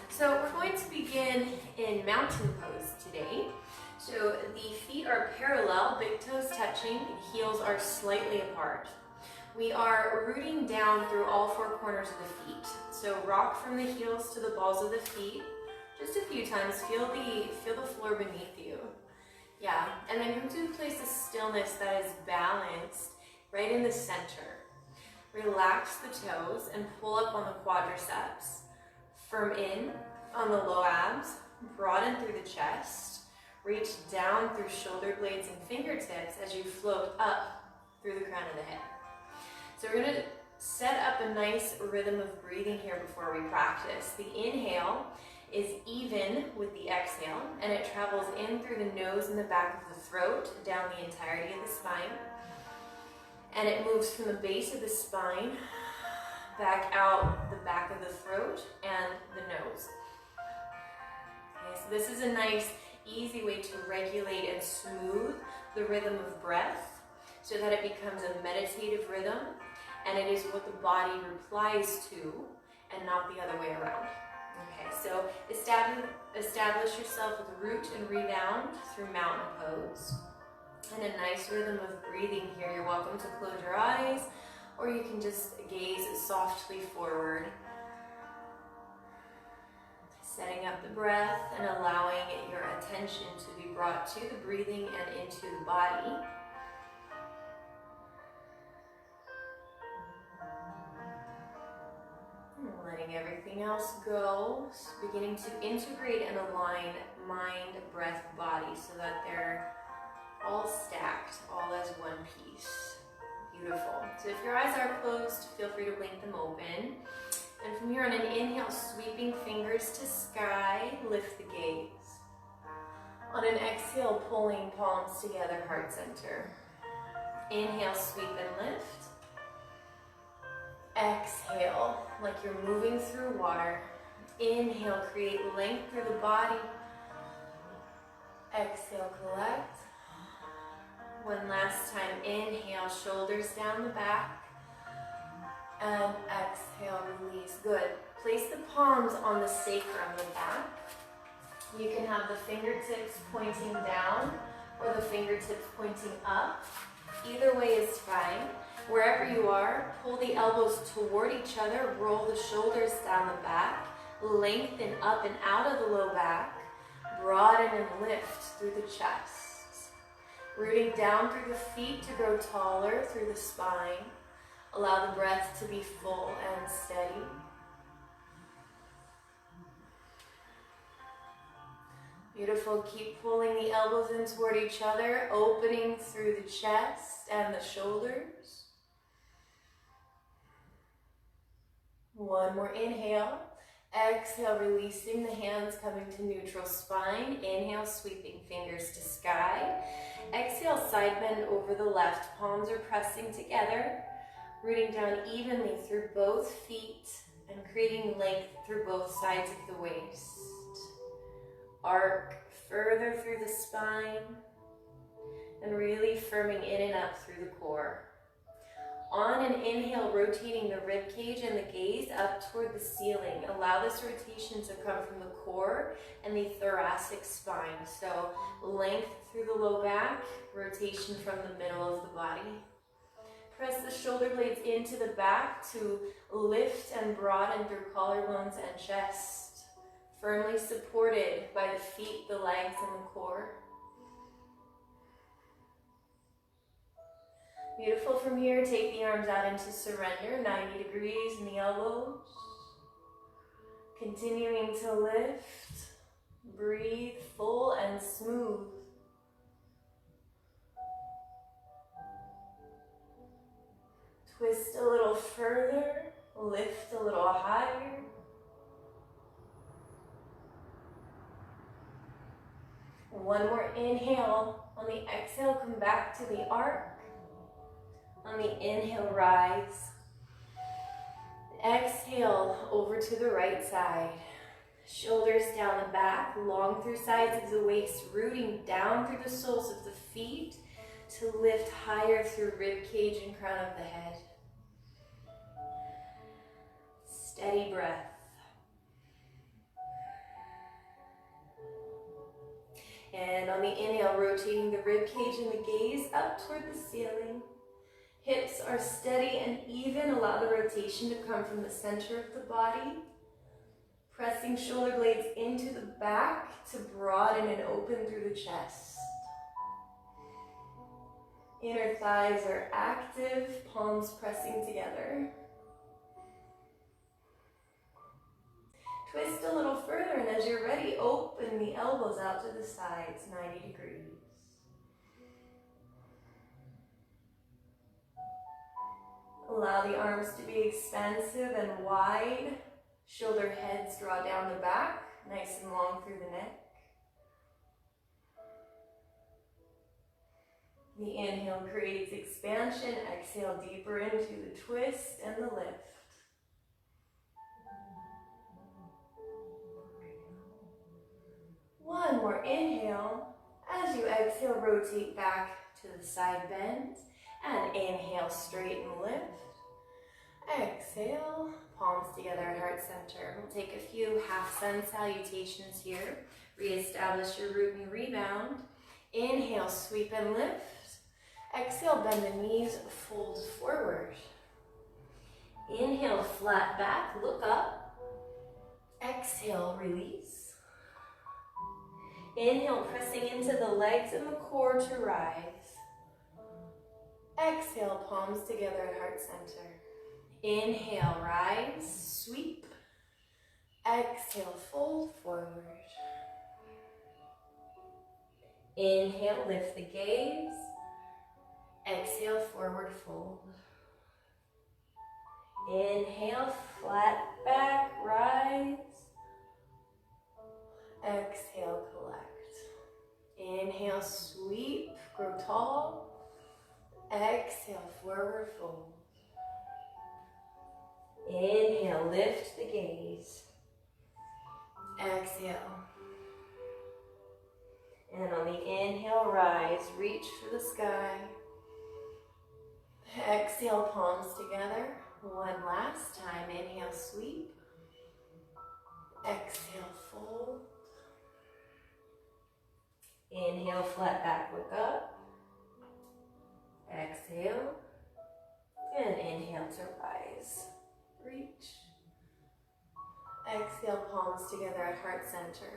So we're going to begin in mountain pose today. So the feet are parallel, big toes touching, heels are slightly apart. We are rooting down through all four corners of the feet. So rock from the heels to the balls of the feet, just a few times. Feel the floor beneath you. Yeah, and then come to a place of stillness that is balanced right in the center. Relax the toes and pull up on the quadriceps. Firm in on the low abs, broaden through the chest, reach down through shoulder blades and fingertips as you float up through the crown of the head. So we're going to set up a nice rhythm of breathing here before we practice. The inhale is even with the exhale, and it travels in through the nose and the back of the throat, down the entirety of the spine. And it moves from the base of the spine back out the back of the throat and the nose. Okay, so this is a nice, easy way to regulate and smooth the rhythm of breath so that it becomes a meditative rhythm, and it is what the body replies to and not the other way around. Okay, so establish yourself with root and rebound through mountain pose. And a nice rhythm of breathing here. You're welcome to close your eyes, or you can just gaze softly forward. Setting up the breath and allowing your attention to be brought to the breathing and into the body. And letting everything else go. Beginning to integrate and align mind, breath, body so that they're all stacked, all as one piece. Beautiful. So if your eyes are closed, feel free to blink them open. And from here on an inhale, sweeping fingers to sky, lift the gaze. On an exhale, pulling palms together, heart center. Inhale, sweep and lift. Exhale, like you're moving through water. Inhale, create length through the body. Exhale, collect. One last time, inhale, shoulders down the back, and exhale, release. Good. Place the palms on the sacrum, the back. You can have the fingertips pointing down or the fingertips pointing up. Either way is fine. Wherever you are, pull the elbows toward each other, roll the shoulders down the back, lengthen up and out of the low back, broaden and lift through the chest. Rooting down through the feet to grow taller through the spine. Allow the breath to be full and steady. Beautiful. Keep pulling the elbows in toward each other, opening through the chest and the shoulders. One more inhale. Exhale, releasing the hands, coming to neutral spine. Inhale, sweeping fingers to sky. Exhale, side bend over the left. Palms are pressing together, rooting down evenly through both feet and creating length through both sides of the waist. Arc further through the spine and really firming in and up through the core. On an inhale, rotating the rib cage and the gaze up toward the ceiling. Allow this rotation to come from the core and the thoracic spine. So length through the low back, rotation from the middle of the body. Press the shoulder blades into the back to lift and broaden through collarbones and chest. Firmly supported by the feet, the legs, and the core. Beautiful. From here, take the arms out into surrender, 90 degrees in the elbows. Continuing to lift, breathe full and smooth. Twist a little further, lift a little higher. One more inhale. On the exhale, come back to the arc. On the inhale, rise. Exhale, over to the right side. Shoulders down the back, long through sides of the waist, rooting down through the soles of the feet to lift higher through rib cage and crown of the head. Steady breath. the inhale, rotating the rib cage and the gaze up toward the ceiling. Hips are steady and even. Allow the rotation to come from the center of the body. Pressing shoulder blades into the back to broaden and open through the chest. Inner thighs are active, palms pressing together. Twist a little further, and as you're ready, open the elbows out to the sides, 90 degrees. Allow the arms to be expansive and wide. Shoulder heads draw down the back, nice and long through the neck. The inhale creates expansion. Exhale deeper into the twist and the lift. One more inhale. As you exhale, rotate back to the side bend. And inhale, straighten, lift. Exhale, palms together at heart center. We'll take a few half sun salutations here. Reestablish your root and rebound. Inhale, sweep and lift. Exhale, bend the knees, fold forward. Inhale, flat back, look up. Exhale, release. Inhale, pressing into the legs and the core to rise. Exhale, palms together at heart center. Inhale, rise, sweep. Exhale, fold forward. Inhale, lift the gaze. Exhale, forward fold. Inhale, flat back, rise. Exhale, collect. Inhale, sweep, grow tall. Exhale, forward fold. Inhale, lift the gaze. Exhale. And on the inhale, rise, reach for the sky. Exhale, palms together. One last time. Inhale, sweep. Exhale, fold. Inhale, flat back, look up. Exhale. And inhale to rise. Reach. Exhale, palms together at heart center.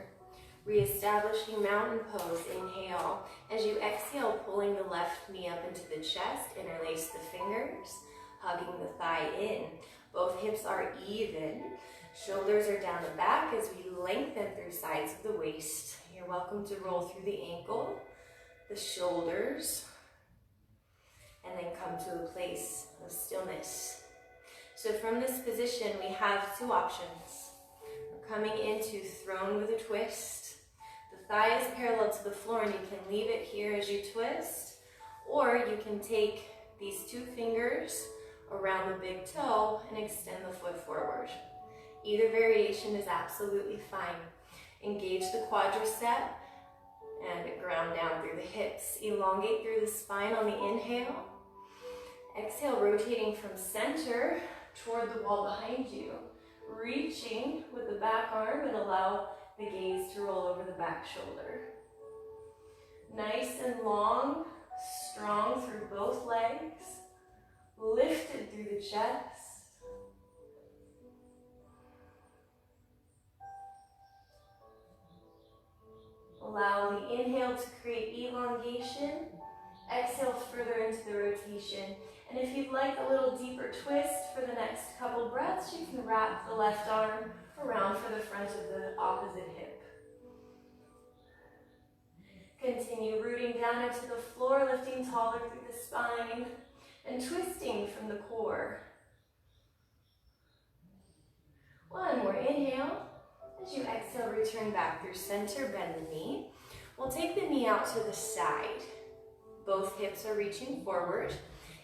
Reestablishing mountain pose. Inhale. As you exhale, pulling the left knee up into the chest, interlace the fingers, hugging the thigh in. Both hips are even. Shoulders are down the back as we lengthen through sides of the waist. You're welcome to roll through the ankle, the shoulders, and then come to a place of stillness. So from this position, we have two options. We're coming into throne with a twist. The thigh is parallel to the floor, and you can leave it here as you twist, or you can take these two fingers around the big toe and extend the foot forward. Either variation is absolutely fine. Engage the quadricep and ground down through the hips. Elongate through the spine on the inhale. Exhale, rotating from center toward the wall behind you. Reaching with the back arm and allow the gaze to roll over the back shoulder. Nice and long, strong through both legs. Lifted through the chest. Allow the inhale to create elongation. Exhale further into the rotation. And if you'd like a little deeper twist for the next couple breaths, you can wrap the left arm around for the front of the opposite hip. Continue rooting down into the floor, lifting taller through the spine, and twisting from the core. One more inhale. As you exhale, return back through center, bend the knee. We'll take the knee out to the side. Both hips are reaching forward.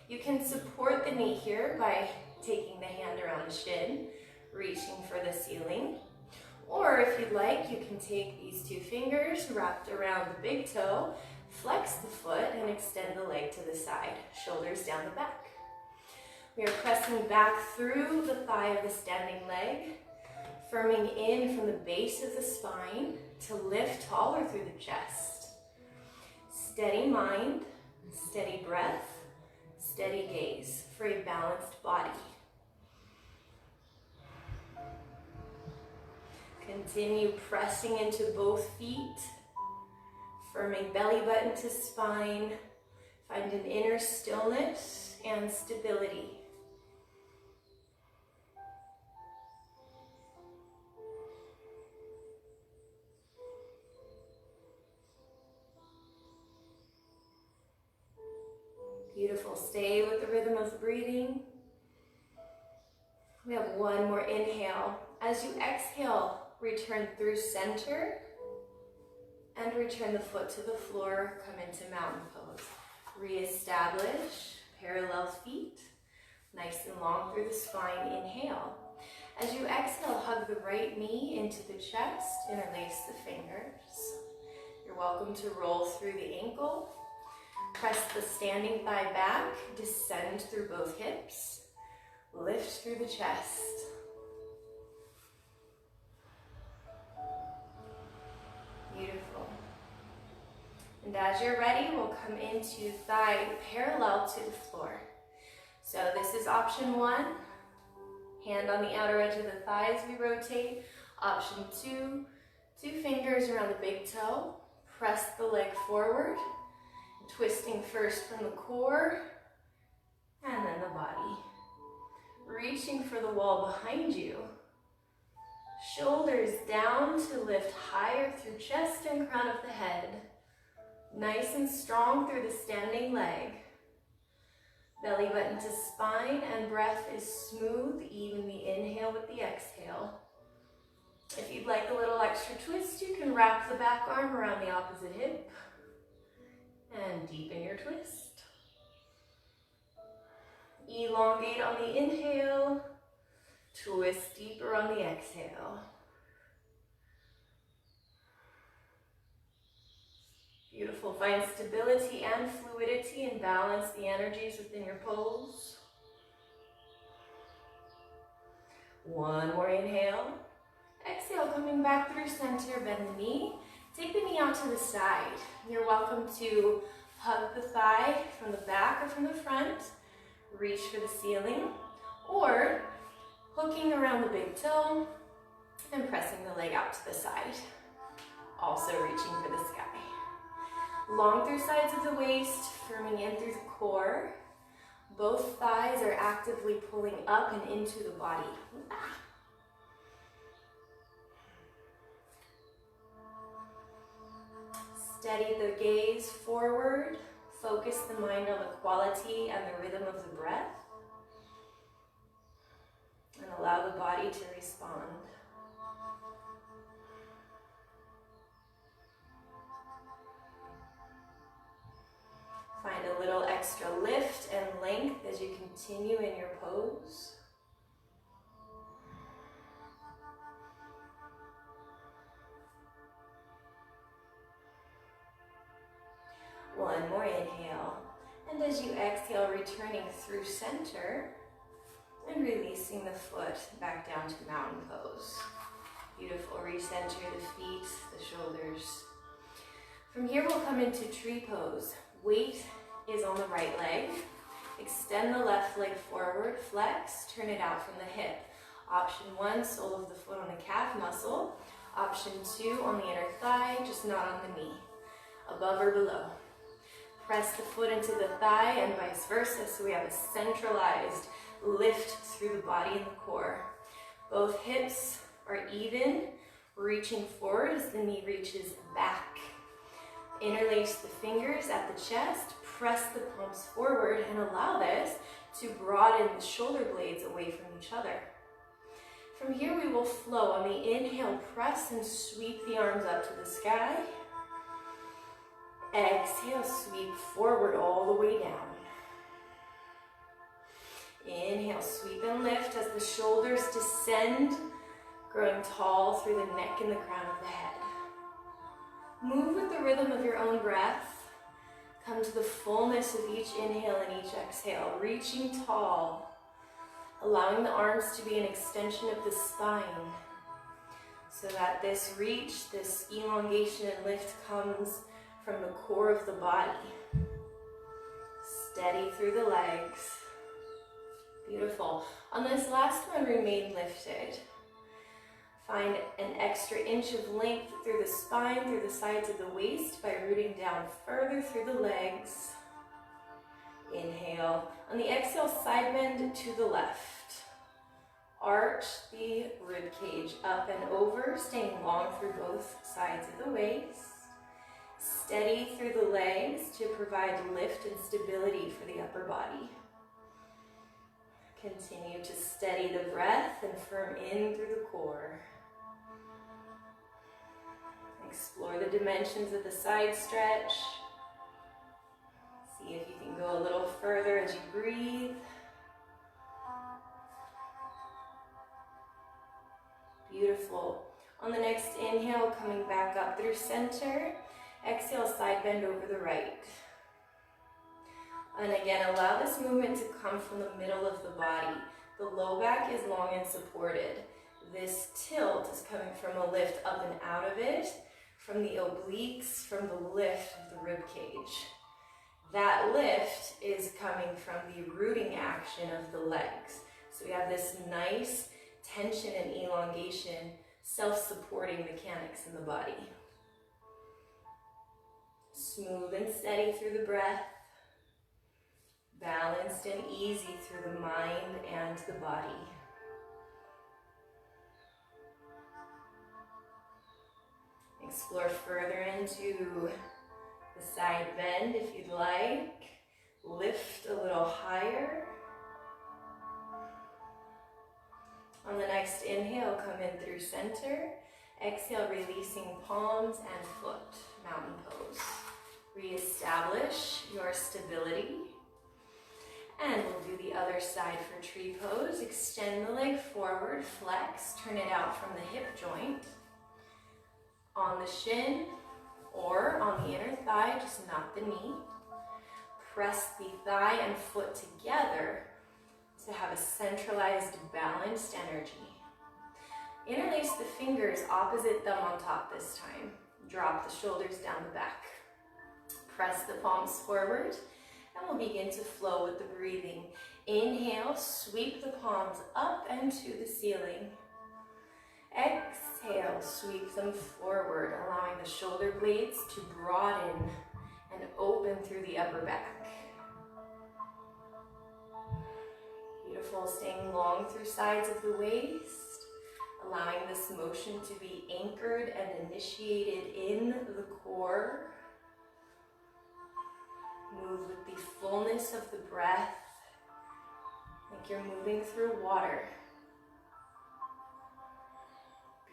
You can support the knee here by taking the hand around shin, reaching for the ceiling. Or if you'd like, you can take these two fingers wrapped around the big toe, flex the foot, and extend the leg to the side, shoulders down the back. We are pressing back through the thigh of the standing leg, firming in from the base of the spine to lift taller through the chest. Steady mind, steady breath, steady gaze for a balanced body. Continue pressing into both feet, firming belly button to spine. Find an inner stillness and stability. Beautiful. Stay with the rhythm of the breathing. We have one more inhale. As you exhale, return through center and return the foot to the floor. Come into mountain pose. Reestablish parallel feet, nice and long through the spine. Inhale. As you exhale, hug the right knee into the chest, interlace the fingers. You're welcome to roll through the ankle. Press the standing thigh back, descend through both hips, lift through the chest. Beautiful. And as you're ready, we'll come into thigh parallel to the floor. So this is option 1. Hand on the outer edge of the thigh as we rotate. Option 2, 2 fingers around the big toe. Press the leg forward. Twisting first from the core and then the body. Reaching for the wall behind you. Shoulders down to lift higher through chest and crown of the head. Nice and strong through the standing leg. Belly button to spine and breath is smooth, even the inhale with the exhale. If you'd like a little extra twist, you can wrap the back arm around the opposite hip. And deepen your twist. Elongate on the inhale. Twist deeper on the exhale. Beautiful. Find stability and fluidity and balance the energies within your pose. One more inhale. Exhale, coming back through center, bend the knee. Take the knee out to the side. You're welcome to hug the thigh from the back or from the front, reach for the ceiling, or hooking around the big toe and pressing the leg out to the side. Also reaching for the sky. Long through sides of the waist, firming in through the core. Both thighs are actively pulling up and into the body. Steady the gaze forward. Focus the mind on the quality and the rhythm of the breath. And allow the body to respond. Find a little extra lift and length as you continue in your pose. One more inhale. And as you exhale, returning through center and releasing the foot back down to mountain pose. Beautiful. Recenter the feet, the shoulders. From here, we'll come into tree pose. Weight is on the right leg. Extend the left leg forward, flex, turn it out from the hip. Option 1, sole of the foot on the calf muscle. Option 2, on the inner thigh, just not on the knee. Above or below. Press the foot into the thigh and vice versa, so we have a centralized lift through the body and the core. Both hips are even, reaching forward as the knee reaches back. Interlace the fingers at the chest, press the palms forward, and allow this to broaden the shoulder blades away from each other. From here, we will flow. On the inhale, press and sweep the arms up to the sky. Exhale, sweep forward all the way down. Inhale, sweep and lift as the shoulders descend, growing tall through the neck and the crown of the head. Move with the rhythm of your own breath. Come to the fullness of each inhale and each exhale, reaching tall, allowing the arms to be an extension of the spine, so that this reach, this elongation and lift comes from the core of the body. Steady through the legs. Beautiful. On this last one, remain lifted. Find an extra inch of length through the spine, through the sides of the waist by rooting down further through the legs. Inhale. On the exhale, side bend to the left. Arch the rib cage up and over, staying long through both sides of the waist. Steady through the legs to provide lift and stability for the upper body. Continue to steady the breath and firm in through the core. Explore the dimensions of the side stretch. See if you can go a little further as you breathe. Beautiful. On the next inhale, coming back up through center. Exhale, side bend over the right. And again, allow this movement to come from the middle of the body. The low back is long and supported. This tilt is coming from a lift up and out of it, from the obliques, from the lift of the rib cage. That lift is coming from the rooting action of the legs. So we have this nice tension and elongation, self-supporting mechanics in the body. Smooth and steady through the breath. Balanced and easy through the mind and the body. Explore further into the side bend if you'd like. Lift a little higher. On the next inhale, come in through center. Exhale, releasing palms and foot, mountain pose. Reestablish your stability. And we'll do the other side for tree pose. Extend the leg forward, flex, turn it out from the hip joint. On the shin or on the inner thigh, just not the knee. Press the thigh and foot together to have a centralized, balanced energy. Interlace the fingers, opposite thumb on top this time. Drop the shoulders down the back. Press the palms forward, and we'll begin to flow with the breathing. Inhale, sweep the palms up and to the ceiling. Exhale, sweep them forward, allowing the shoulder blades to broaden and open through the upper back. Beautiful, staying long through sides of the waist, allowing this motion to be anchored and initiated in the core. Move with the fullness of the breath, like you're moving through water.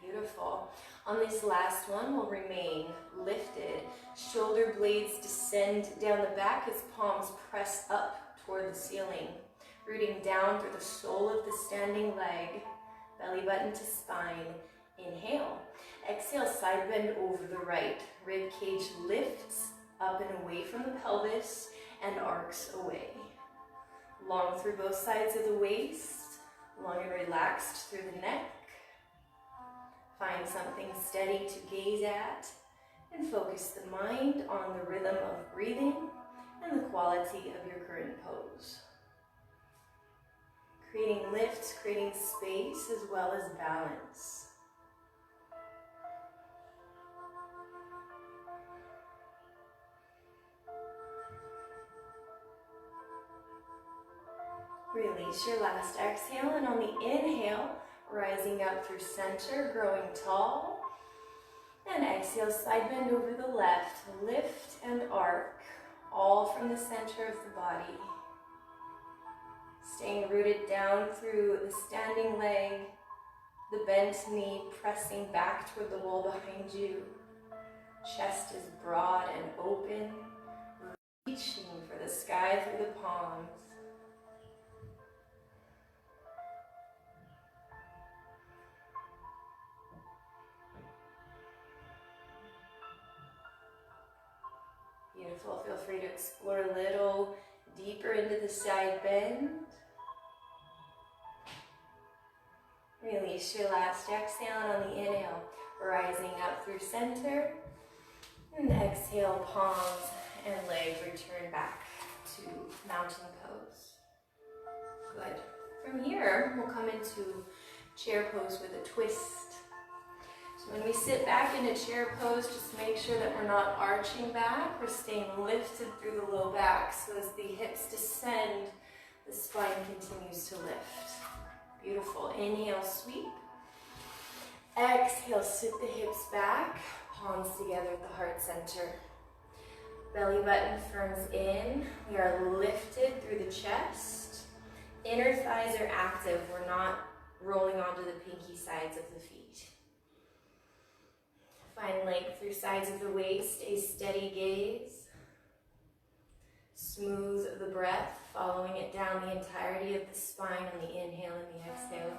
Beautiful. On this last one, we'll remain lifted. Shoulder blades descend down the back as palms press up toward the ceiling. Rooting down through the sole of the standing leg, belly button to spine. Inhale. Exhale, side bend over the right. Rib cage lifts up and away from the pelvis and arcs away. Long through both sides of the waist, long and relaxed through the neck. Find something steady to gaze at and focus the mind on the rhythm of breathing and the quality of your current pose. Creating lift, creating space as well as balance. Release your last exhale, and on the inhale, rising up through center, growing tall. And exhale, side bend over the left, lift and arc, all from the center of the body. Staying rooted down through the standing leg, the bent knee pressing back toward the wall behind you. Chest is broad and open, reaching for the sky through the palms. Beautiful. Feel free to explore a little deeper into the side bend. Release your last exhale, and on the inhale, rising up through center. And exhale, palms and legs return back to mountain pose. Good. From here, we'll come into chair pose with a twist. So when we sit back into chair pose, just make sure that we're not arching back. We're staying lifted through the low back. So as the hips descend, the spine continues to lift. Beautiful. Inhale, sweep. Exhale, sit the hips back, palms together at the heart center. Belly button firms in. We are lifted through the chest. Inner thighs are active. We're not rolling onto the pinky sides of the feet. Find length through sides of the waist, a steady gaze. Smooth the breath, following it down the entirety of the spine on the inhale and the exhale.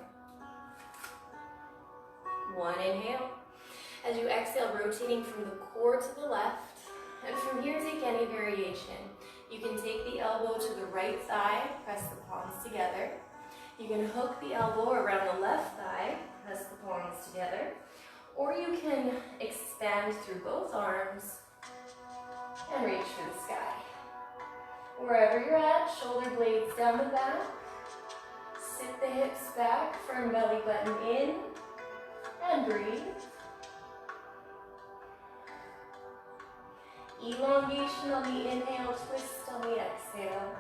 One inhale. As you exhale, rotating from the core to the left. And from here, take any variation. You can take the elbow to the right thigh, press the palms together. You can hook the elbow around the left thigh, press the palms together. Or you can expand through both arms and reach for the sky. Wherever you're at, shoulder blades down the back. Sit the hips back, firm belly button in, and breathe. Elongation on the inhale, twist on the exhale.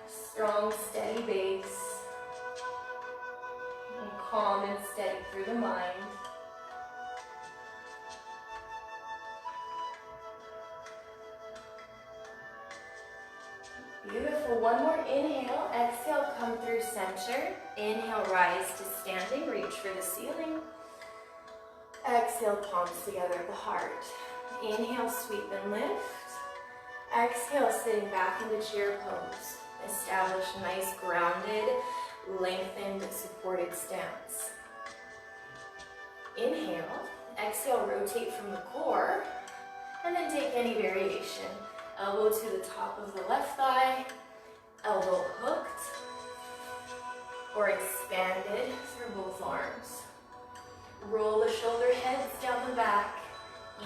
Strong, steady base. And calm and steady through the mind. Beautiful. One more inhale. Exhale, come through center. Inhale, rise to standing. Reach for the ceiling. Exhale, palms together at the heart. Inhale, sweep and lift. Exhale, sitting back into chair pose. Establish a nice grounded, lengthened, supported stance. Inhale. Exhale, rotate from the core. And then take any variation. Elbow to the top of the left thigh. Elbow hooked. Or expanded through both arms. Roll the shoulder heads down the back.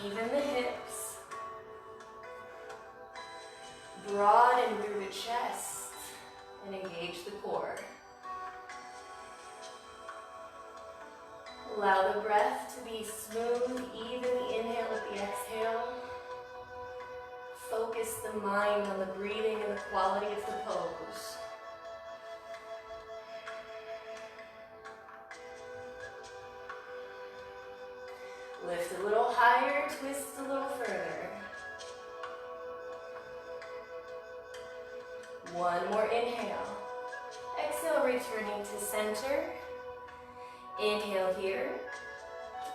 Even the hips. Broaden through the chest and engage the core. Allow the breath to be smooth, even the inhale with the exhale. Focus the mind on the breathing and the quality of the pose. Lift a little higher, twist a little further. One more inhale. Exhale, returning to center. Inhale here.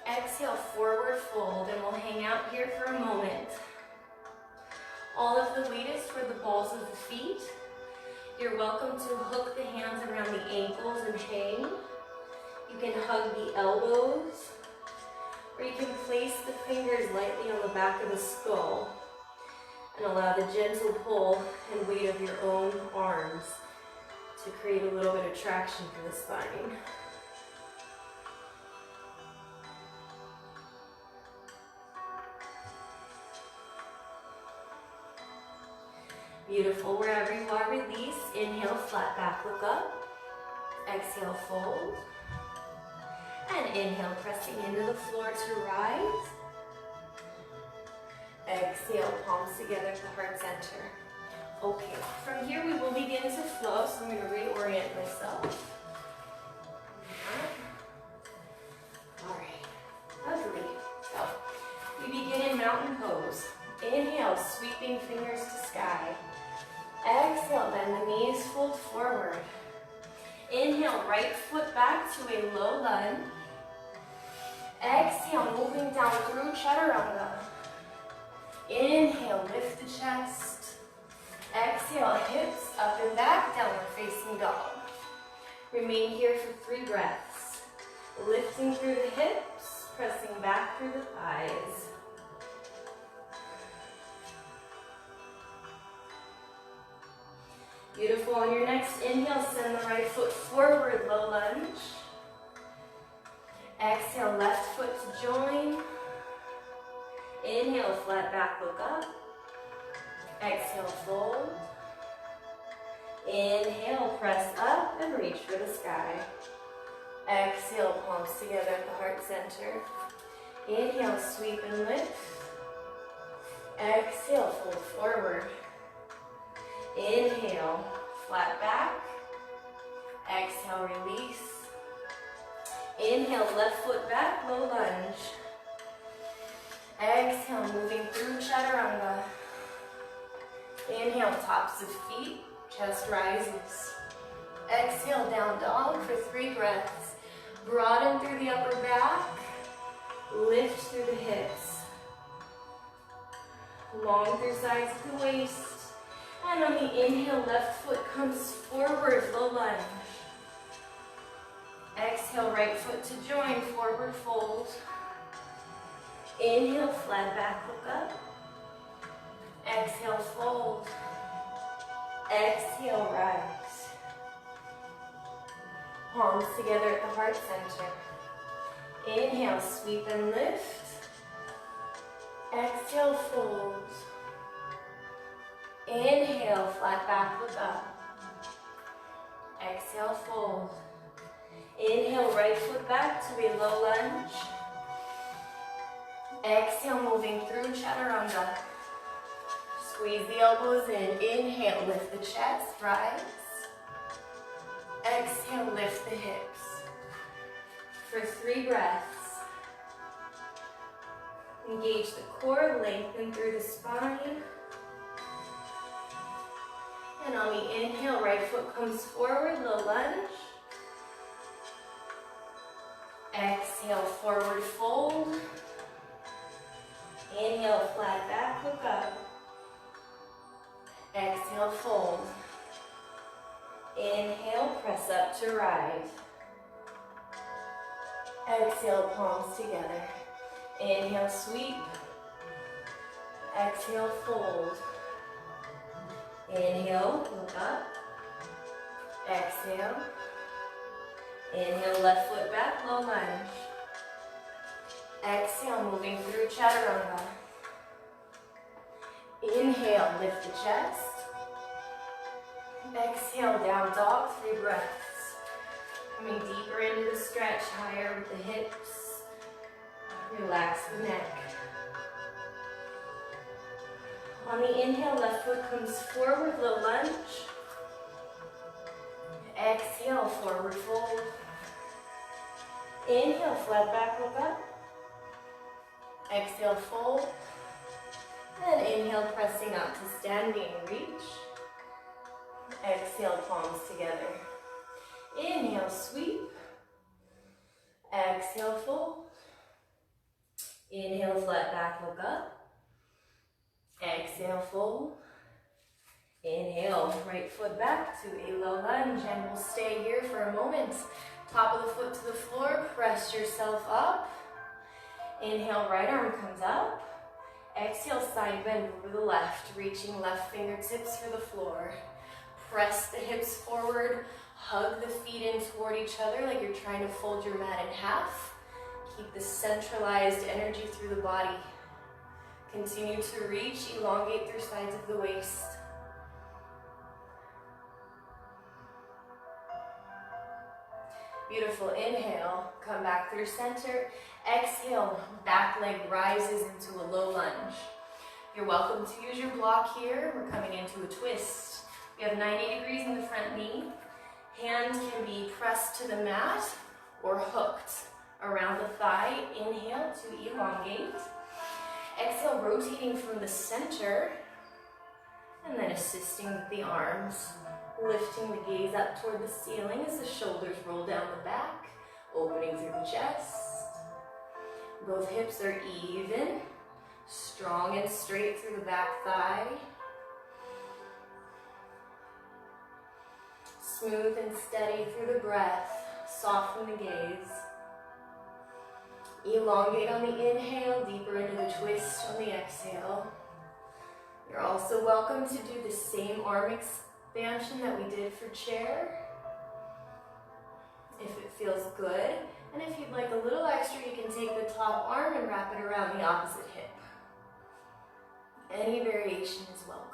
Exhale, forward fold, and we'll hang out here for a moment. All of the weight is for the balls of the feet. You're welcome to hook the hands around the ankles and hang. You can hug the elbows. Or you can place the fingers lightly on the back of the skull and allow the gentle pull and weight of your own arms to create a little bit of traction for the spine. Beautiful. Wherever you are, release. Inhale, flat back, look up. Exhale, fold. And inhale, pressing into the floor to rise. Exhale, palms together at the heart center. Okay, from here we will begin to flow, so I'm going to reorient myself. Alright, lovely. So, we begin in mountain pose. Inhale, sweeping fingers to sky. Exhale, bend the knees, fold forward. Inhale, right foot back to a low lunge. Exhale, moving down through chaturanga. Inhale, lift the chest. Exhale, hips up and back, downward facing dog. Remain here for 3 breaths. Lifting through the hips, pressing back through the thighs. Beautiful. On your next inhale, send the right foot forward, low lunge. Exhale, left foot to join. Inhale, flat back, look up. Exhale, fold. Inhale, press up and reach for the sky. Exhale, palms together at the heart center. Inhale, sweep and lift. Exhale, fold forward. Inhale, flat back. Exhale, release. Inhale, left foot back, low lunge. Exhale, moving through chaturanga. Inhale, tops of feet, chest rises. Exhale, down dog for 3 breaths. Broaden through the upper back, lift through the hips. Long through sides of the waist. And on the inhale, left foot comes forward, low lunge. Exhale, right foot to join, forward fold. Inhale, flat back, look up. Exhale, fold. Exhale, rise. Palms together at the heart center. Inhale, sweep and lift. Exhale, fold. Inhale, flat back, look up. Exhale, fold. Inhale, right foot back to a low lunge. Exhale, moving through chaturanga. Squeeze the elbows in. Inhale, lift the chest, rise. Exhale, lift the hips. For 3 breaths. Engage the core, lengthen through the spine. And on the inhale, right foot comes forward, low lunge. Exhale, forward fold. Inhale, flat back, look up. Exhale, fold. Inhale, press up to rise. Exhale, palms together. Inhale, sweep. Exhale, fold. Inhale, look up. Exhale. Inhale, left foot back, low lunge. Exhale, moving through chaturanga. Inhale, lift the chest. Exhale, down dog, 3 breaths. Coming deeper into the stretch, higher with the hips. Relax the neck. On the inhale, left foot comes forward, low lunge. Exhale, forward fold. Inhale, flat back, look up. Exhale, fold. And inhale, pressing up to standing reach. Exhale, palms together. Inhale, sweep. Exhale, fold. Inhale, flat back, look up. Exhale, fold. Inhale, right foot back to a low lunge, and we'll stay here for a moment. Top of the foot to the floor, press yourself up. Inhale, right arm comes up. Exhale, side bend over the left, reaching left fingertips for the floor. Press the hips forward, hug the feet in toward each other like you're trying to fold your mat in half. Keep the centralized energy through the body. Continue to reach, elongate through sides of the waist. Beautiful, inhale, come back through center. Exhale, back leg rises into a low lunge. You're welcome to use your block here. We're coming into a twist. We have 90 degrees in the front knee. Hand can be pressed to the mat or hooked around the thigh. Inhale to elongate. Exhale, rotating from the center, and then assisting with the arms. Lifting the gaze up toward the ceiling as the shoulders roll down the back, opening through the chest. Both hips are even, strong and straight through the back thigh. Smooth and steady through the breath, soften the gaze. Elongate on the inhale, deeper into the twist on the exhale. You're also welcome to do the same arm expansion that we did for chair, if it feels good. And if you'd like a little extra, you can take the top arm and wrap it around the opposite hip. Any variation is welcome.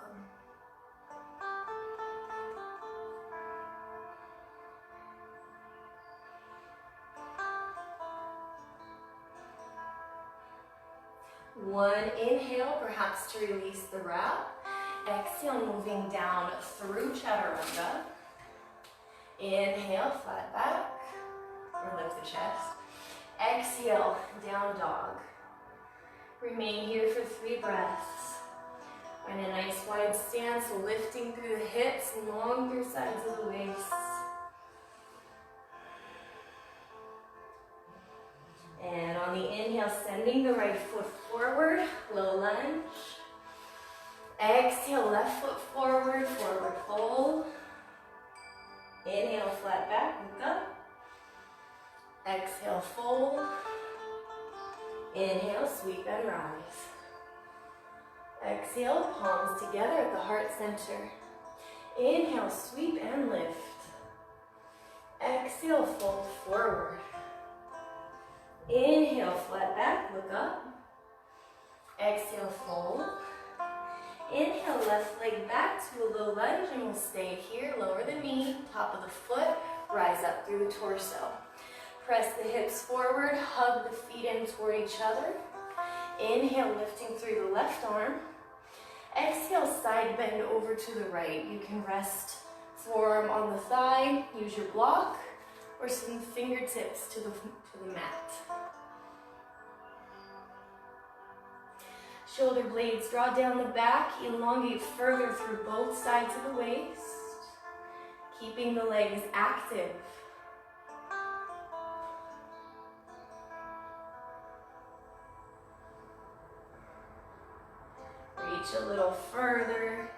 One inhale, perhaps to release the wrap. Exhale, moving down through chaturanga. Inhale, flat back, or lift the chest. Exhale, down dog. Remain here for 3 breaths. Find a nice wide stance, lifting through the hips, long through sides of the waist. And on the inhale, sending the right foot forward, low lunge. Exhale, left foot forward, forward fold. Inhale, flat back, look up. Exhale, fold. Inhale, sweep and rise. Exhale, palms together at the heart center. Inhale, sweep and lift. Exhale, fold forward. Inhale, flat back, look up. Exhale, fold. Inhale, left leg back to a low lunge, and we'll stay here. Lower the knee, top of the foot, rise up through the torso. Press the hips forward, hug the feet in toward each other. Inhale, lifting through the left arm. Exhale, side bend over to the right. You can rest forearm on the thigh, use your block, or send fingertips to the mat. Shoulder blades draw down the back, elongate further through both sides of the waist, keeping the legs active. Reach a little further.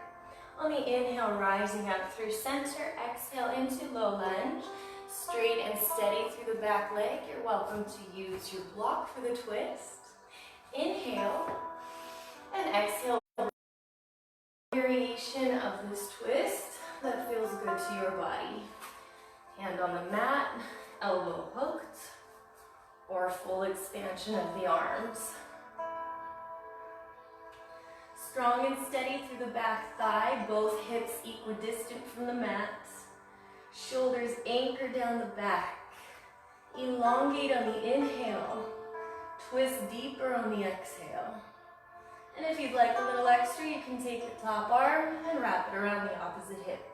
On the inhale, rising up through center, exhale into low lunge. Straight and steady through the back leg. You're welcome to use your block for the twist. Inhale and exhale. Variation of this twist that feels good to your body. Hand on the mat, elbow hooked, or full expansion of the arms. Strong and steady through the back thigh, both hips equidistant from the mat. Shoulders anchor down the back. Elongate on the inhale. Twist deeper on the exhale. And if you'd like a little extra, you can take the top arm and wrap it around the opposite hip.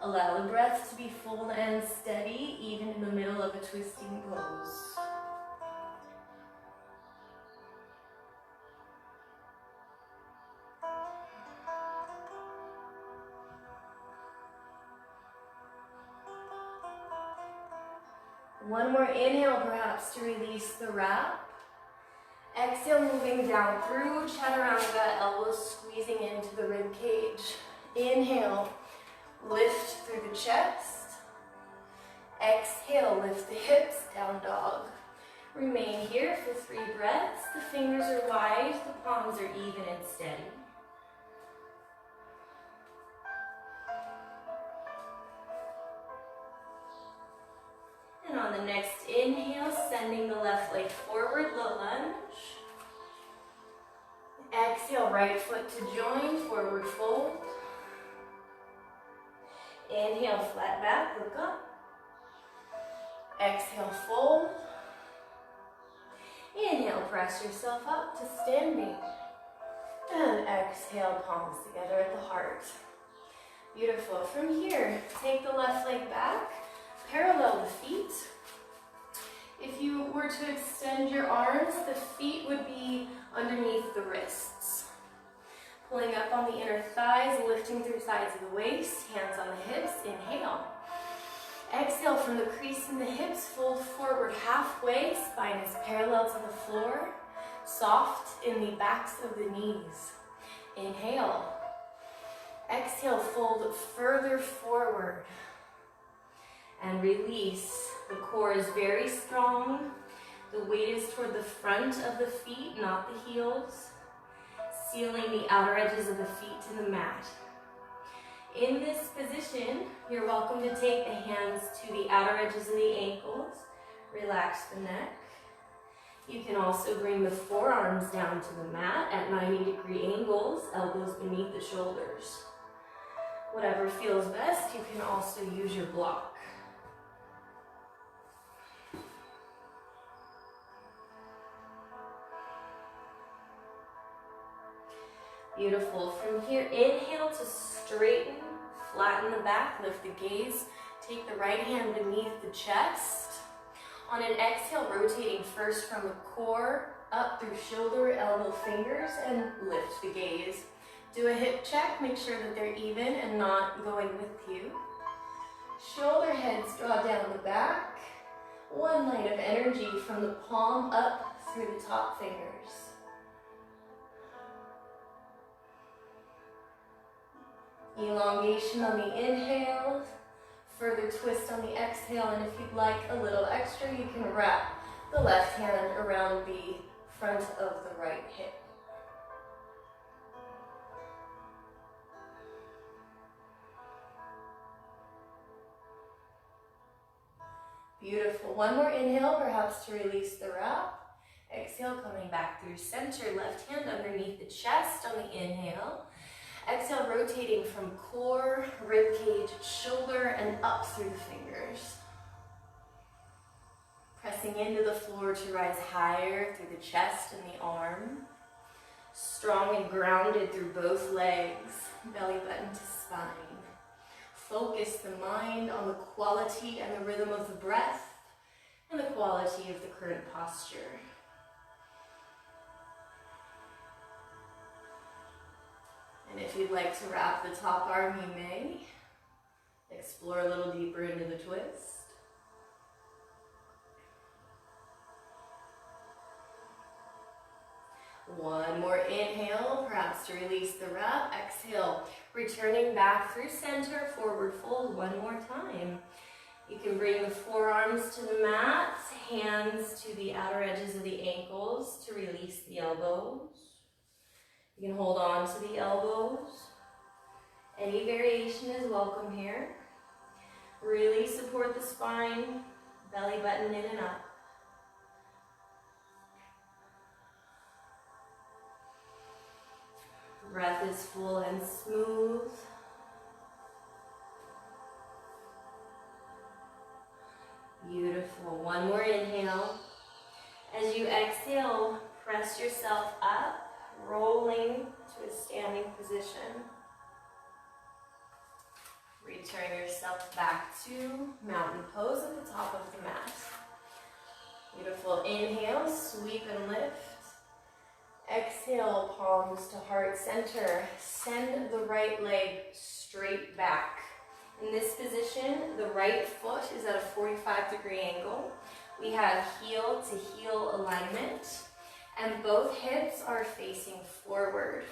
Allow the breath to be full and steady, even in the middle of a twisting pose. One more inhale, perhaps, to release the wrap. Exhale, moving down through chaturanga, elbows squeezing into the rib cage. Inhale, lift through the chest. Exhale, lift the hips, down dog. Remain here for 3 breaths. The fingers are wide, the palms are even and steady. And on the next inhale, sending the left leg forward, low lunge. Exhale, right foot to join, forward fold. Inhale, flat back, look up. Exhale, fold. Inhale, press yourself up to standing. And exhale, palms together at the heart. Beautiful. From here, take the left leg back. Parallel the feet. If you were to extend your arms, the feet would be underneath the wrists. Pulling up on the inner thighs, lifting through sides of the waist, hands on the hips, inhale. Exhale from the crease in the hips, fold forward halfway, spine is parallel to the floor, soft in the backs of the knees. Inhale. Exhale, fold further forward. And release. The core is very strong. The weight is toward the front of the feet, not the heels. Sealing the outer edges of the feet to the mat. In this position, you're welcome to take the hands to the outer edges of the ankles. Relax the neck. You can also bring the forearms down to the mat at 90-degree angles, elbows beneath the shoulders. Whatever feels best, you can also use your block. Beautiful. From here, inhale to straighten, flatten the back, lift the gaze. Take the right hand beneath the chest. On an exhale, rotating first from the core, up through shoulder, elbow, fingers, and lift the gaze. Do a hip check, make sure that they're even and not going with you. Shoulder heads draw down the back. One line of energy from the palm up through the top fingers. Elongation on the inhale, further twist on the exhale, and if you'd like a little extra, you can wrap the left hand around the front of the right hip. Beautiful. One more inhale, perhaps to release the wrap. Exhale, coming back through center, left hand underneath the chest on the inhale. Exhale, rotating from core, rib cage, shoulder, and up through the fingers. Pressing into the floor to rise higher through the chest and the arm. Strong and grounded through both legs, belly button to spine. Focus the mind on the quality and the rhythm of the breath and the quality of the current posture. And if you'd like to wrap the top arm, you may. Explore a little deeper into the twist. One more inhale, perhaps to release the wrap. Exhale, returning back through center, forward fold one more time. You can bring the forearms to the mat, hands to the outer edges of the ankles to release the elbows. You can hold on to the elbows. Any variation is welcome here. Really support the spine, belly button in and up. Breath is full and smooth. Beautiful. One more inhale. As you exhale, press yourself up, rolling to a standing position. Return yourself back to mountain pose at the top of the mat. Beautiful. Inhale, sweep and lift. Exhale, palms to heart center. Send the right leg straight back. In this position, the right foot is at a 45-degree angle. We have heel to heel alignment, and both hips are facing forward,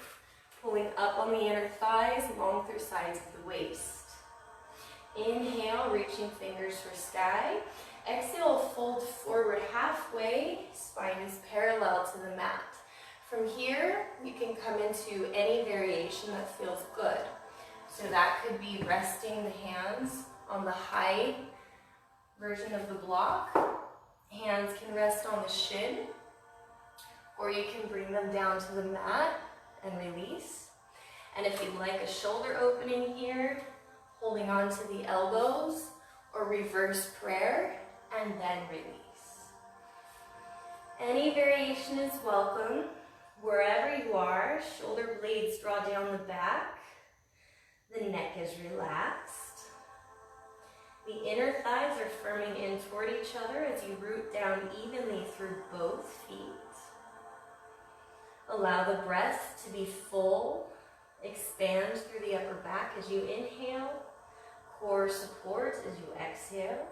pulling up on the inner thighs, long through sides of the waist. Inhale, reaching fingers for sky. Exhale, fold forward halfway, spine is parallel to the mat. From here, you can come into any variation that feels good. So that could be resting the hands on the high version of the block. Hands can rest on the shin, or you can bring them down to the mat and release. And if you'd like a shoulder opening here, holding on to the elbows, or reverse prayer, and then release. Any variation is welcome. Wherever you are, shoulder blades draw down the back. The neck is relaxed. The inner thighs are firming in toward each other as you root down evenly through both feet. Allow the breath to be full. Expand through the upper back as you inhale. Core support as you exhale.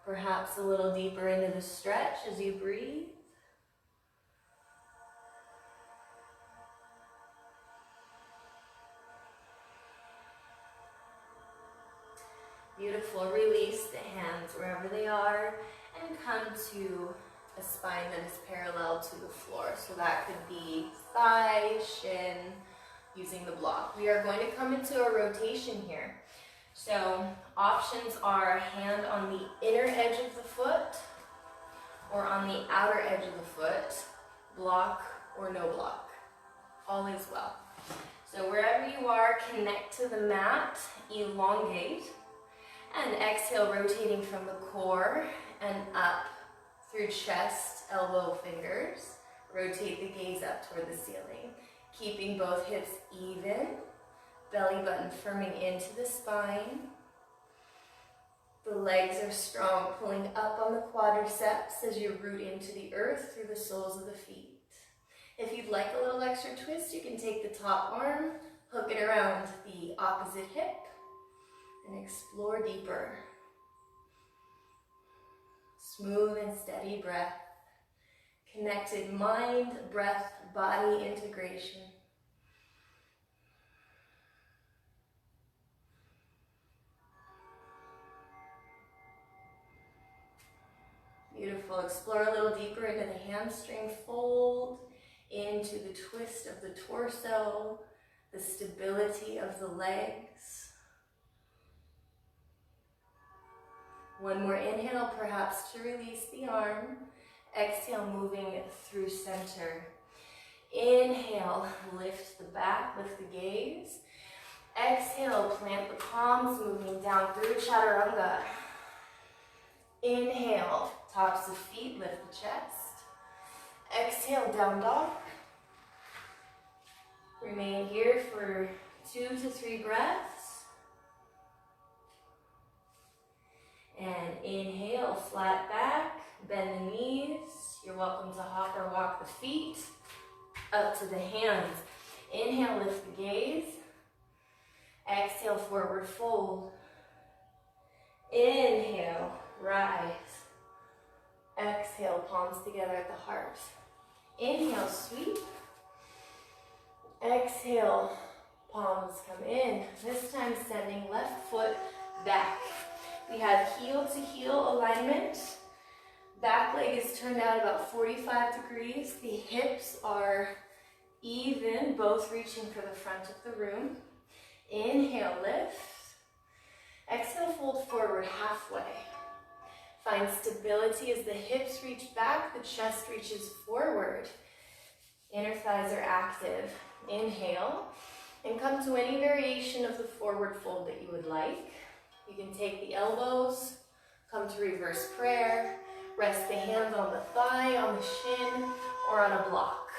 Perhaps a little deeper into the stretch as you breathe. Beautiful. Release the hands wherever they are and come to a spine that is parallel to the floor. So that could be thigh, shin, using the block. We are going to come into a rotation here. So options are hand on the inner edge of the foot or on the outer edge of the foot, block or no block. All is well. So wherever you are, connect to the mat, elongate, and exhale, rotating from the core and up through chest, elbow, fingers. Rotate the gaze up toward the ceiling, keeping both hips even, belly button firming into the spine. The legs are strong, pulling up on the quadriceps as you root into the earth through the soles of the feet. If you'd like a little extra twist, you can take the top arm, hook it around the opposite hip, and explore deeper. Smooth and steady breath. Connected mind, breath, body integration. Beautiful. Explore a little deeper into the hamstring fold, into the twist of the torso, the stability of the legs. One more inhale, perhaps to release the arm. Exhale, moving through center. Inhale, lift the back, lift the gaze. Exhale, plant the palms, moving down through chaturanga. Inhale, tops of feet, lift the chest. Exhale, down dog. Remain here for 2 to 3 breaths. And inhale, flat back, bend the knees. You're welcome to hop or walk the feet up to the hands. Inhale, lift the gaze. Exhale, forward fold. Inhale, rise. Exhale, palms together at the heart. Inhale, sweep. Exhale, palms come in. This time sending left foot back. We have heel to heel alignment. Back leg is turned out about 45 degrees. The hips are even, both reaching for the front of the room. Inhale, lift. Exhale, fold forward halfway. Find stability as the hips reach back, the chest reaches forward. Inner thighs are active. Inhale, and come to any variation of the forward fold that you would like. You can take the elbows, come to reverse prayer, rest the hands on the thigh, on the shin, or on a block.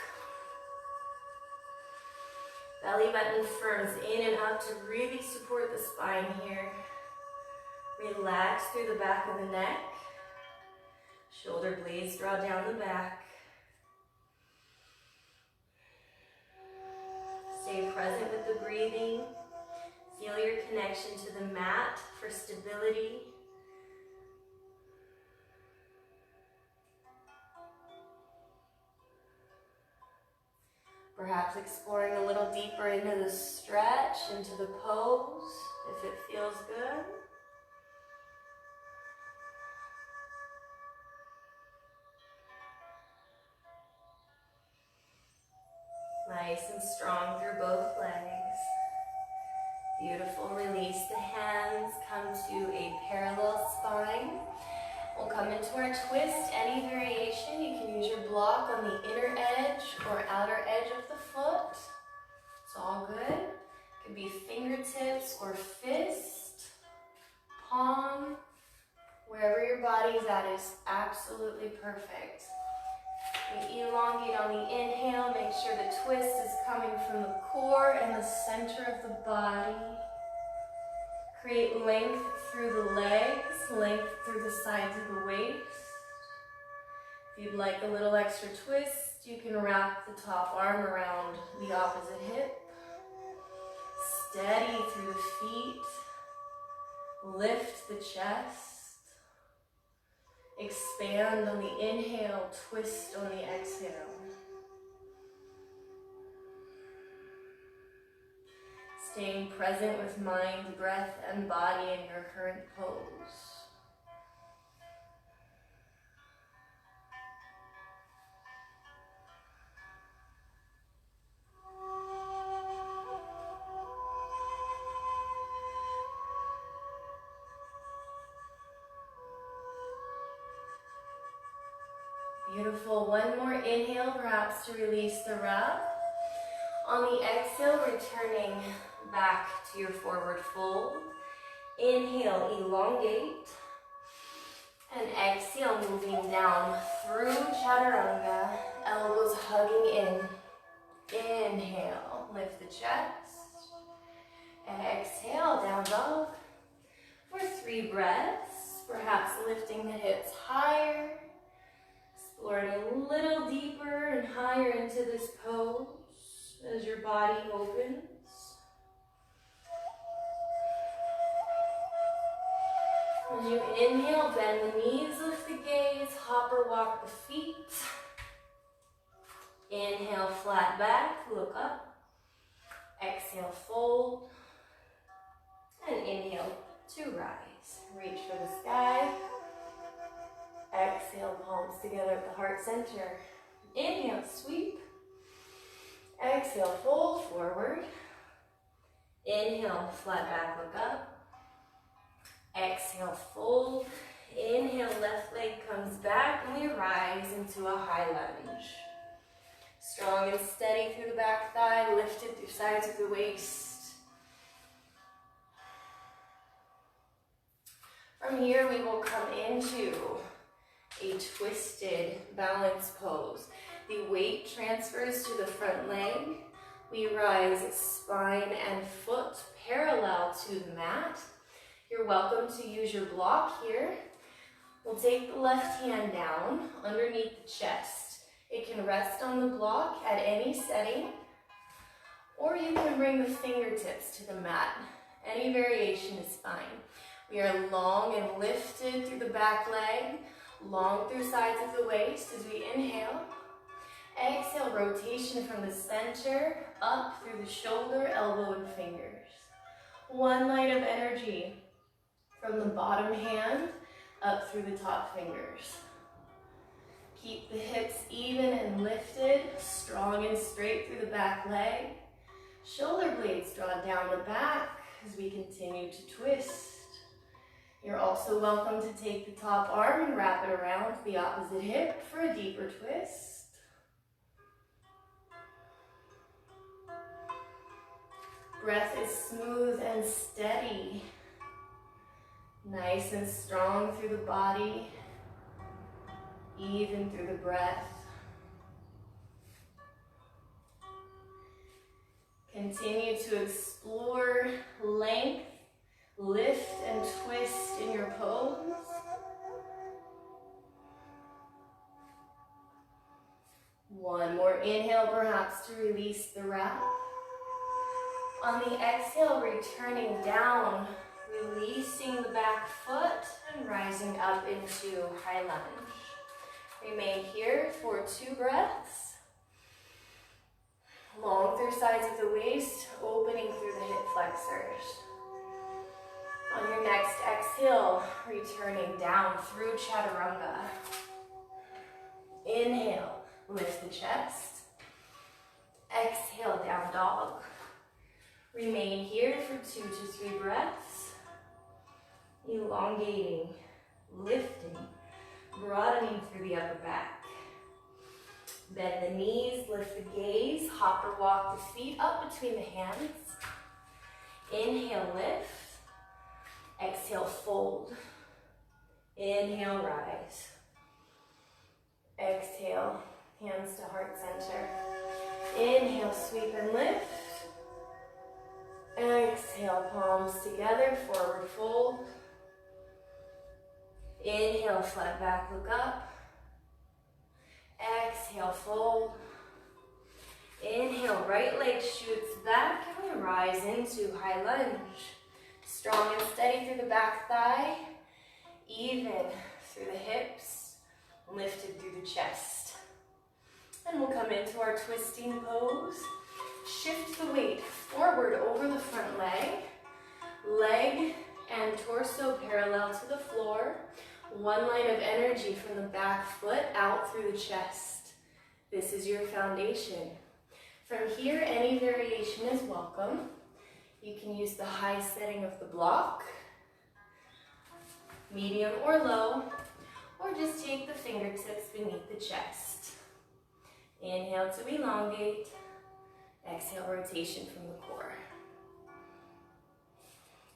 Belly button firms in and up to really support the spine here. Relax through the back of the neck. Shoulder blades draw down the back. Stay present with the breathing. Feel your connection to the mat for stability. Perhaps exploring a little deeper into the stretch, into the pose, if it feels good. Nice and strong through both legs. Beautiful. Release the hands. Come to a parallel spine. We'll come into our twist. Any variation, you can use your block on the inner edge or outer edge of the foot. It's all good. It could be fingertips or fist, palm. Wherever your body's at is absolutely perfect. We elongate on the inhale. Make sure the twist is coming from the core and the center of the body. Create length through the legs, length through the sides of the waist. If you'd like a little extra twist, you can wrap the top arm around the opposite hip. Steady through the feet. Lift the chest. Expand on the inhale, twist on the exhale. Staying present with mind, breath, and body in your current pose. Beautiful. One more inhale, perhaps to release the wrap. On the exhale, returning back to your forward fold. Inhale, elongate. And exhale, moving down through chaturanga, elbows hugging in. Inhale, lift the chest. Exhale, down dog. For 3 breaths, perhaps lifting the hips higher, exploring a little deeper and higher into this pose as your body opens. As you inhale, bend the knees, lift the gaze, hop or walk the feet. Inhale, flat back, look up. Exhale, fold. And inhale to rise. Reach for the sky. Exhale, palms together at the heart center. Inhale, sweep. Exhale, fold forward. Inhale, flat back, look up. Exhale, fold. Inhale, left leg comes back and we rise into a high lunge. Strong and steady through the back thigh, lifted through sides of the waist. From here, we will come into a twisted balance pose. The weight transfers to the front leg. We rise spine and foot parallel to the mat. You're welcome to use your block here. We'll take the left hand down underneath the chest. It can rest on the block at any setting, or you can bring the fingertips to the mat. Any variation is fine. We are long and lifted through the back leg, long through sides of the waist as we inhale. Exhale, rotation from the center, up through the shoulder, elbow, and fingers. One light of energy from the bottom hand, up through the top fingers. Keep the hips even and lifted, strong and straight through the back leg. Shoulder blades draw down the back as we continue to twist. You're also welcome to take the top arm and wrap it around the opposite hip for a deeper twist. Breath is smooth and steady. Nice and strong through the body, even through the breath. Continue to explore length, lift and twist in your pose. One more inhale, perhaps to release the wrap. On the exhale, returning down, releasing the back foot and rising up into high lunge. Remain here for 2 breaths. Long through sides of the waist, opening through the hip flexors. On your next exhale, returning down through chaturanga. Inhale, lift the chest. Exhale, down dog. Remain here for 2 to 3 breaths. Elongating, lifting, broadening through the upper back. Bend the knees, lift the gaze, hop or walk the feet up between the hands. Inhale, lift. Exhale, fold. Inhale, rise. Exhale, hands to heart center. Inhale, sweep and lift. Exhale, palms together, forward fold. Inhale, flat back, look up. Exhale, fold. Inhale, right leg shoots back and we rise into high lunge. Strong and steady through the back thigh, even through the hips, lifted through the chest. And we'll come into our twisting pose. Shift the weight forward over the front leg. Leg and torso parallel to the floor. One line of energy from the back foot out through the chest. This is your foundation. From here, any variation is welcome. You can use the high setting of the block, medium or low, or just take the fingertips beneath the chest. Inhale to elongate. Exhale, rotation from the core.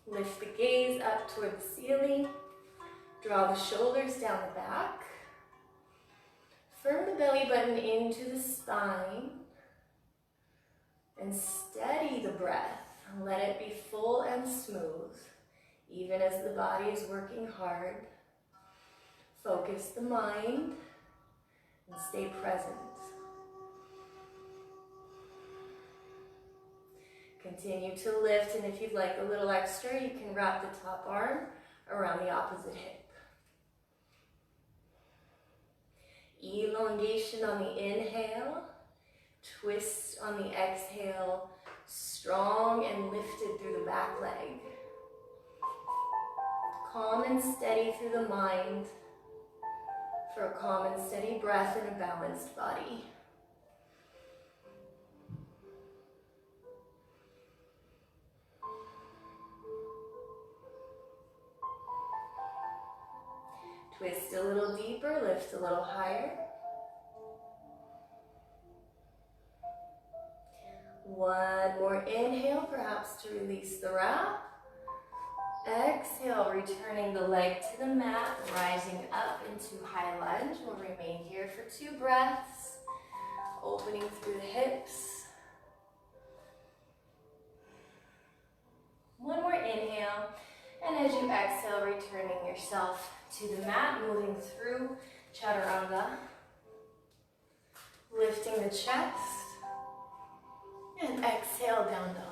Lift the gaze up toward the ceiling. Draw the shoulders down the back. Firm the belly button into the spine. And steady the breath. Let it be full and smooth, even as the body is working hard. Focus the mind and stay present. Continue to lift, and if you'd like a little extra, you can wrap the top arm around the opposite hip. Elongation on the inhale, twist on the exhale, strong and lifted through the back leg. Calm and steady through the mind for a calm and steady breath in a balanced body. Twist a little deeper, lift a little higher. One more inhale, perhaps to release the wrap. Exhale, returning the leg to the mat, rising up into high lunge. We'll remain here for 2 breaths, opening through the hips. One more inhale, and as you exhale, returning yourself to the mat, moving through Chaturanga, lifting the chest, and exhale, down dog.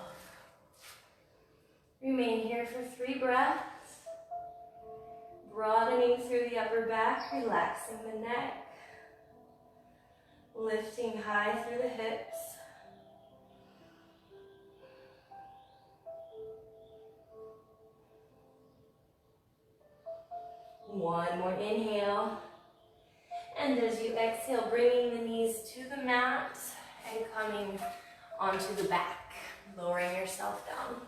Remain here for 3 breaths, broadening through the upper back, relaxing the neck, lifting high through the hips. One more inhale, and as you exhale, bringing the knees to the mat and coming onto the back, lowering yourself down.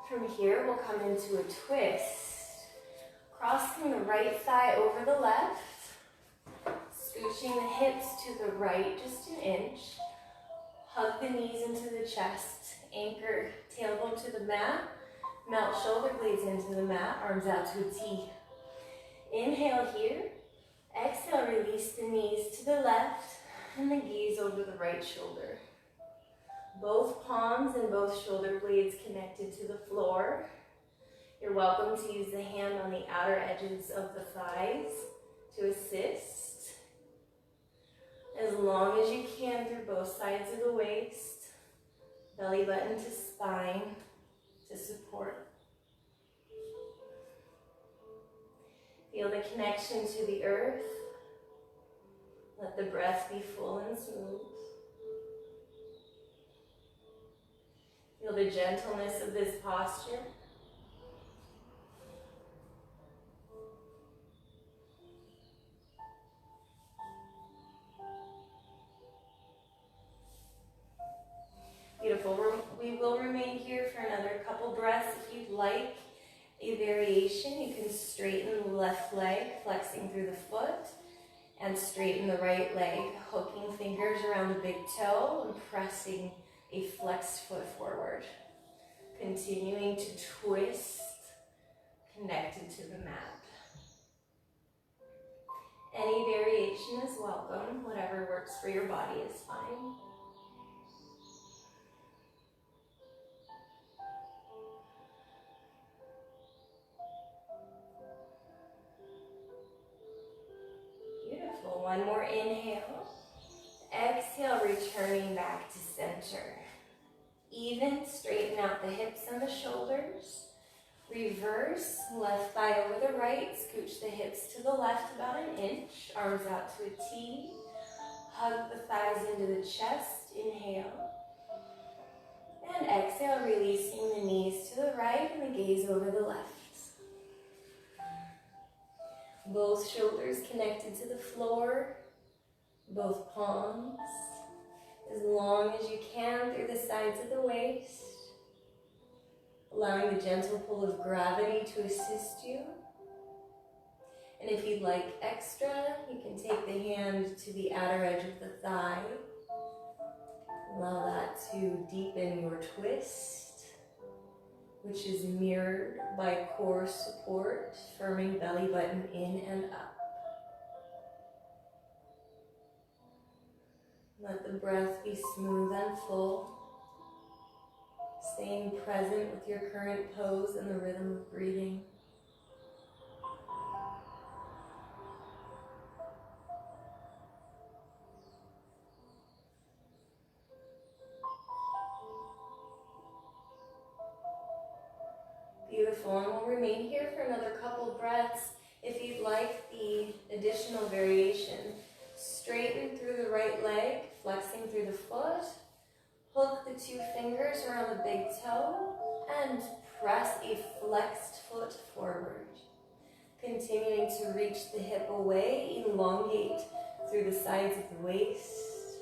From here, we'll come into a twist, crossing the right thigh over the left, scooching the hips to the right just an inch, hug the knees into the chest, anchor tailbone to the mat, melt shoulder blades into the mat, arms out to a T. Inhale here, exhale, release the knees to the left and the gaze over the right shoulder. Both palms and both shoulder blades connected to the floor. You're welcome to use the hand on the outer edges of the thighs to assist. As long as you can through both sides of the waist, belly button to spine to support. Feel the connection to the earth. Let the breath be full and smooth. Feel the gentleness of this posture. Beautiful. We will remain here for another couple breaths. If you'd like a variation, you can straighten the left leg, flexing through the foot, and straighten the right leg, hooking fingers around the big toe and pressing a flexed foot forward. Continuing to twist, connected to the mat. Any variation is welcome. Whatever works for your body is fine. Beautiful. One more inhale. Exhale, returning back to center. Even, straighten out the hips and the shoulders. Reverse, left thigh over the right. Scooch the hips to the left about an inch. Arms out to a T. Hug the thighs into the chest. Inhale. And exhale, releasing the knees to the right and the gaze over the left. Both shoulders connected to the floor. Both palms. As long as you can through the sides of the waist. allowing the gentle pull of gravity to assist you. And if you'd like extra, you can take the hand to the outer edge of the thigh. Allow that to deepen your twist, which is mirrored by core support, firming belly button in and up. Let the breath be smooth and full, staying present with your current pose and the rhythm of breathing. Beautiful, and we'll remain here for another couple breaths. If you'd like the additional variation, straighten through the right leg, flexing through the foot, hook the 2 fingers around the big toe, and press a flexed foot forward. Continuing to reach the hip away, elongate through the sides of the waist,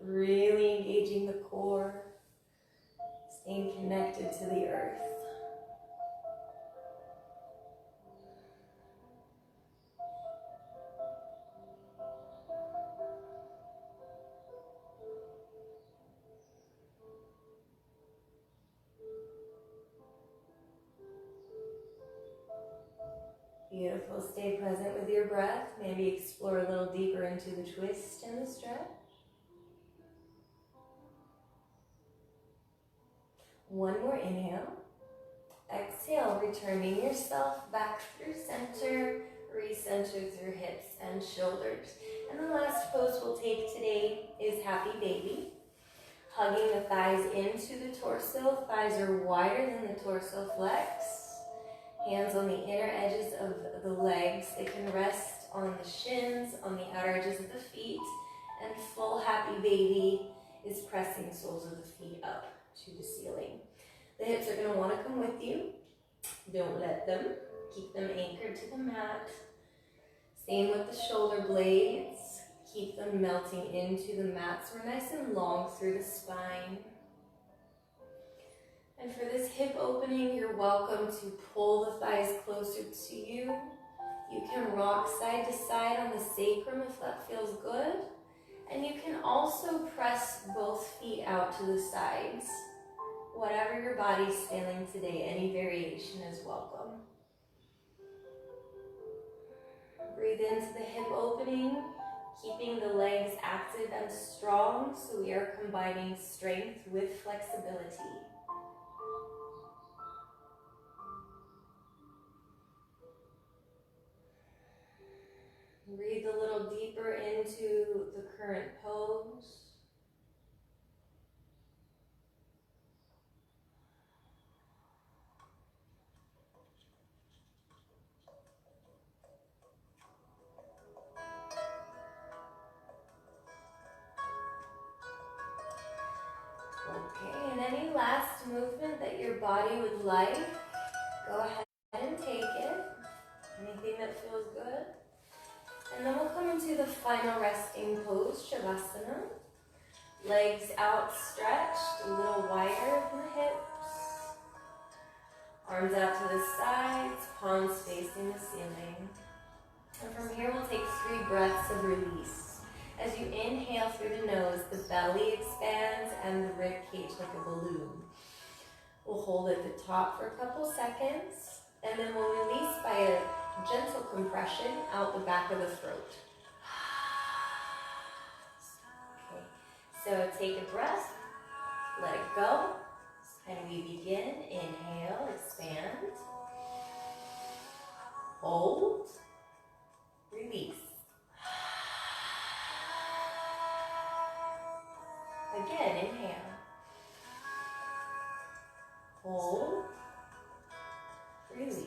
really engaging the core, staying connected to the earth. Beautiful. Stay present with your breath. Maybe explore a little deeper into the twist and the stretch. One more inhale. Exhale, returning yourself back through center. Recenter through hips and shoulders. And the last pose we'll take today is Happy Baby. Hugging the thighs into the torso. Thighs are wider than the torso flex. Hands on the inner edges of the legs. They can rest on the shins, on the outer edges of the feet. And full Happy Baby is pressing soles of the feet up to the ceiling. The hips are going to want to come with you. Don't let them. Keep them anchored to the mat. Same with the shoulder blades. Keep them melting into the mat so we're nice and long through the spine. And for this hip opening, you're welcome to pull the thighs closer to you. You can rock side to side on the sacrum if that feels good. And you can also press both feet out to the sides. Whatever your body's feeling today, any variation is welcome. Breathe into the hip opening, keeping the legs active and strong, so we are combining strength with flexibility. Breathe a little deeper into the current pose. Okay, and any last movement that your body would like, go ahead and take it. Anything that feels good. And then we'll come into the final resting pose, Shavasana. Legs outstretched, a little wider than the hips. Arms out to the sides, palms facing the ceiling. And from here we'll take 3 breaths of release. As you inhale through the nose, the belly expands and the rib cage like a balloon. We'll hold at the top for a couple seconds, and then we'll release by a gentle compression out the back of the throat. Okay, so take a breath, let it go, and we begin. Inhale, expand, hold, release. Again, inhale, hold, release.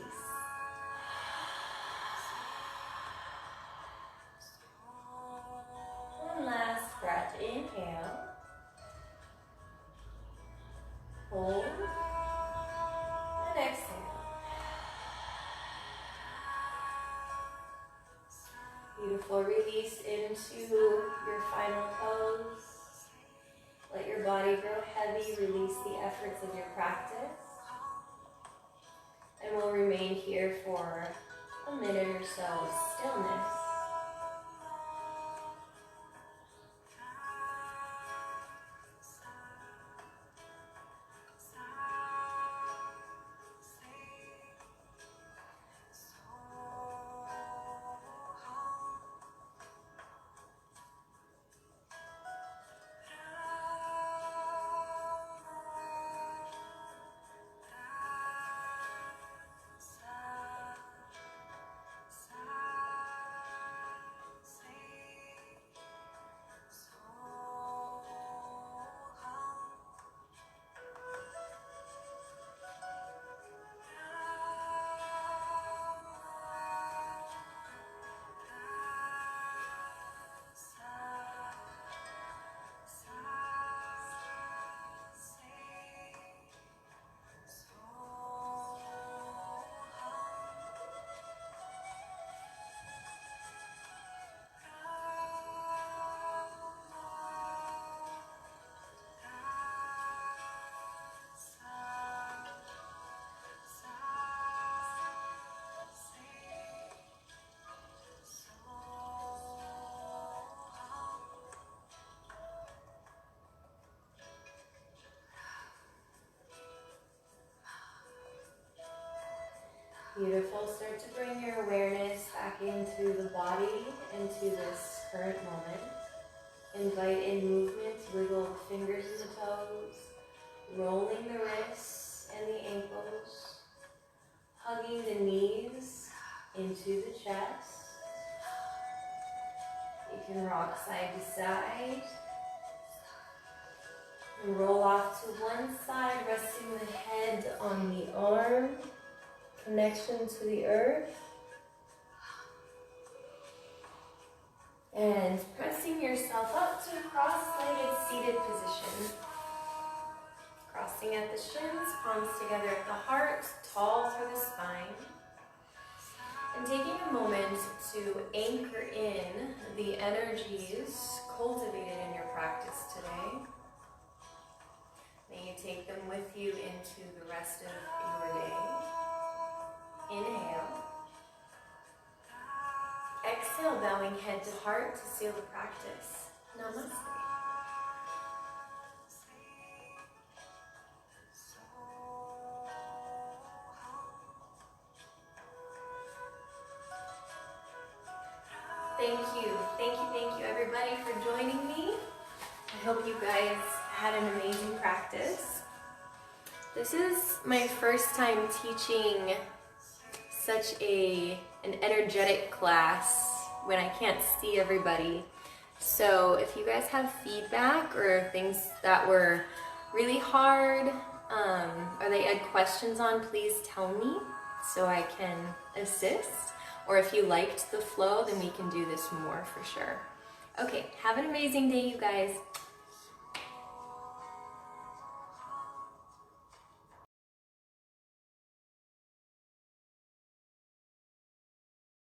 One last breath, inhale, hold, and exhale. Beautiful, release into your final pose. Let your body grow heavy, release the efforts of your practice. remain here for a minute or so of stillness. Beautiful. Start to bring your awareness back into the body, into this current moment. Invite in movement, wiggle the fingers and the toes, rolling the wrists and the ankles, hugging the knees into the chest. You can rock side to side. And roll off to one side, resting the head on the arm. Connection to the earth. And pressing yourself up to a cross-legged seated position. Crossing at the shins, palms together at the heart, tall through the spine. And taking a moment to anchor in the energies cultivated in your practice today. May you take them with you into the rest of your day. Inhale. Exhale, bowing head to heart to seal the practice. Namaste. Thank you everybody for joining me. I hope you guys had an amazing practice. This is my first time teaching such an energetic class when I can't see everybody. So if you guys have feedback or things that were really hard or they had questions on, please tell me so I can assist. Or if you liked the flow, then we can do this more for sure. Okay, have an amazing day, you guys.